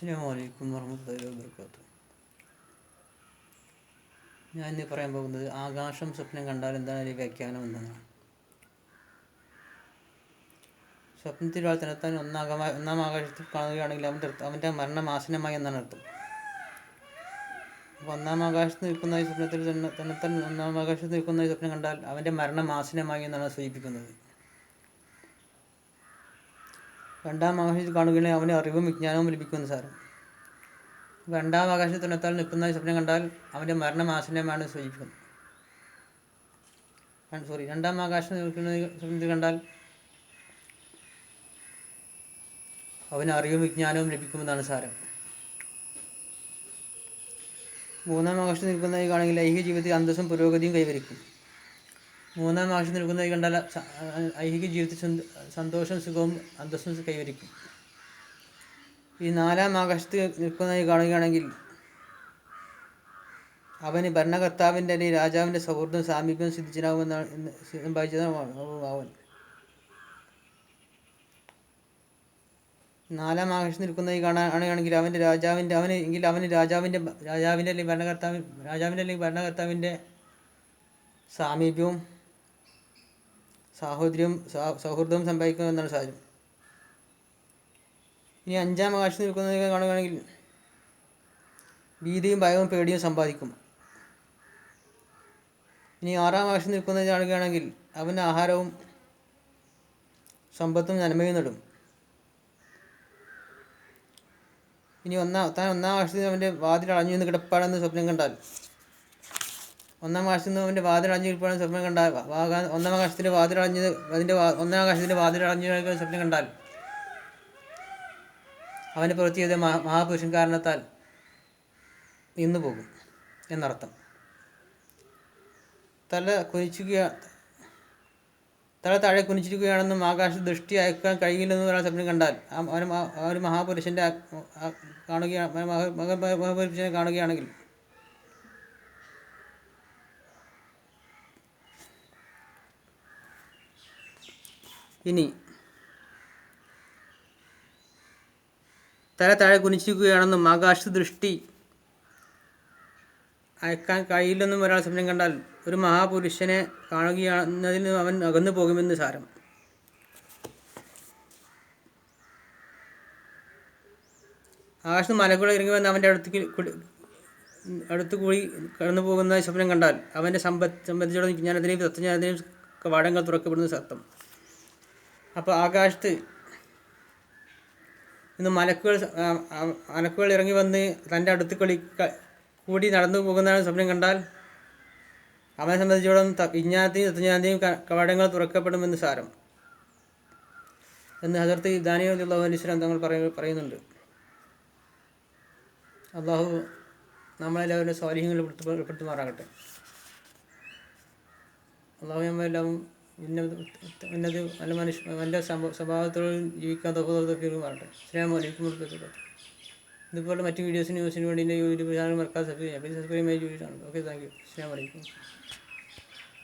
അസ്സലാമു അലൈക്കും വറഹ്മത്തുള്ളാഹി വബറകാതുഹു. ഞാൻ ഇന്ന് പറയാൻ പോകുന്നത് ആകാശം സ്വപ്നം കണ്ടാൽ എന്താണ് അതിൻ്റെ വ്യാഖ്യാനം എന്നതാണ്. സ്വപ്നത്തിൽ ഒരാൾ തന്നെത്താൻ ഒന്നാം ആകാശത്തിൽ കാണുകയാണെങ്കിൽ അവൻ്റെ മരണം ആസന്നമായി എന്നാണ് അർത്ഥം. അപ്പോൾ ഒന്നാം ആകാശത്ത് നിൽക്കുന്നതായി സ്വപ്നത്തിൽ തന്നെത്താൻ ഒന്നാം ആകാശത്ത് നിൽക്കുന്നതായി സ്വപ്നം കണ്ടാൽ അവൻ്റെ മരണം ആസന്നമായി എന്നാണ് സൂചിപ്പിക്കുന്നത്. രണ്ടാം ആകാശത്തിൽ കാണുകയാണെങ്കിൽ അവന് അറിവും വിജ്ഞാനവും ലഭിക്കുമെന്ന് സാരം. രണ്ടാം ആകാശത്തിൽ തന്നെത്താൻ നിൽക്കുന്നതായി സ്വപ്നം കണ്ടാൽ അവൻ്റെ മരണം ആസന്നമാണ് സൂചിപ്പിക്കുന്നത്. രണ്ടാം ആകാശത്ത് നിൽക്കുന്ന സ്വപ്നത്തിൽ കണ്ടാൽ അവന് അറിവും വിജ്ഞാനവും ലഭിക്കുമെന്നാണ് സാരം. മൂന്നാം ആകാശത്ത് നിൽക്കുന്നതായി കാണുമെങ്കിൽ ഐഹിക ജീവിതത്തിൽ അന്തസ്സും പുരോഗതിയും കൈവരിക്കും. മൂന്നാം ആകാശത്ത് നിൽക്കുന്നതായി കണ്ടാൽ ഐഹിക ജീവിതത്തിൽ സന്തോഷവും സുഖവും അന്തസ്സും കൈവരിക്കും. ഈ നാലാം ആകാശത്ത് നിൽക്കുന്നതായി കാണുകയാണെങ്കിൽ അവന് ഭരണകർത്താവിൻ്റെ അല്ലെങ്കിൽ രാജാവിൻ്റെ സൗഹൃദം സാമീപ്യം സിദ്ധിച്ചതാവുമെന്നാണ് സംഭവിച്ചതാവൻ. നാലാം ആകാശത്ത് നിൽക്കുന്നതായി കാണുകയാണെങ്കിൽ അവന് രാജാവിൻ്റെ അല്ലെങ്കിൽ ഭരണകർത്താവിൻ്റെ സാമീപ്യവും സൗഹൃദവും സംഭവിക്കുമെന്നാണ് സാധ്യത. ഇനി അഞ്ചാം ആകാശത്ത് നിൽക്കുന്നതായി കാണുകയാണെങ്കിൽ ഭീതിയും ഭയവും പേടിയും സമ്പാദിക്കും. ഇനി ആറാം ആകാശത്ത് നിൽക്കുന്നത് കാണുകയാണെങ്കിൽ അവന് ആഹാരവും സമ്പത്തും നന്മയും നേടും. ഇനി ഒന്നാം ആകാശത്ത് അവൻ്റെ വാതിൽ അടഞ്ഞു നിന്ന് കിടപ്പാടെന്ന് സ്വപ്നം കണ്ടാൽ ഒന്നാം ആകാശത്ത് നിന്ന് അവൻ്റെ വാതിൽ അടഞ്ഞു കിടപ്പാടെന്ന് സ്വപ്നം കണ്ടാൽ ഒന്നാം ആകാശത്തിൻ്റെ വാതിൽ അടഞ്ഞു സ്വപ്നം കണ്ടാൽ അവൻ്റെ പ്രവൃത്തി ചെയ്ത മഹാപുരുഷൻ കാരണത്താൽ നിന്നു പോകും എന്നർത്ഥം. തല താഴെ കുനിച്ചിരിക്കുകയാണെന്നും ആകാശ ദൃഷ്ടി അയക്കാൻ കഴിയില്ലെന്നും ഒരാൾ സ്വപ്നം കണ്ടാൽ ഒരു മഹാപുരുഷനെ കാണുകയാണെങ്കിൽ ഇനി തല താഴെ കുനിച്ചിരിക്കുകയാണെന്നും ആകാശ ദൃഷ്ടി അയക്കാൻ കഴിയില്ലെന്നും ഒരാൾ സ്വപ്നം കണ്ടാൽ ഒരു മഹാപുരുഷനെ കാണുകയാണെന്നതിൽ നിന്ന് അവൻ അകന്നു പോകുമെന്ന് സാരം. ആകാശത്ത് മലകൾ ഇറങ്ങി വന്ന് അവൻ്റെ അടുത്ത് കൂടി കടന്നു പോകുന്ന സ്വപ്നം കണ്ടാൽ അവൻ്റെ സംബന്ധിച്ചിടത്തോളം വിജ്ഞാനത്തിനെയും തത്വജ്ഞാനത്തിനെയും കവാടങ്ങൾ തുറക്കപ്പെടുന്ന അർത്ഥം. അപ്പോൾ ആകാശത്ത് ഇന്ന് മലക്കുകൾ ഇറങ്ങി വന്ന് തൻ്റെ അടുത്ത് കൂടി നടന്നു പോകുന്നതാണ് സ്വപ്നം കണ്ടാൽ അവനെ സംബന്ധിച്ചിടത്തോളം വിജ്ഞാനത്തെയും തത്വജ്ഞാനത്തെയും കവാടങ്ങൾ തുറക്കപ്പെടുമെന്ന് സാരം എന്ന് ഹദറത്ത് ദാനിയേൽ റളിയല്ലാഹു അൻഹു തങ്ങൾ പറയുന്നുണ്ട്. അള്ളാഹു നമ്മളെല്ലാവരുടെ സ്വാലിഹ്യങ്ങളിൽ ഉൾപ്പെടുത്തുമാറാകട്ടെ. അള്ളാഹു നമ്മളെല്ലാം നല്ല സ്വഭാവത്തോട് ജീവിക്കാൻ തൗഫീഖ്. അസ്സലാമു അലൈക്കും വറഹ്മത്തുള്ളാഹി. ഇതുപോലെ മറ്റ് വീഡിയോസിന് ന്യൂസിന് വേണ്ടി എൻ്റെ യൂട്യൂബ് ചാനൽ മറക്കാതെ സബ്സ്ക്രൈബ് ചെയ്യാം. സബ്സ്ക്രൈബ് ചെയ്യാൻ ഓക്കെ, താങ്ക് യു. അസ്സലാമു അലൈക്കും.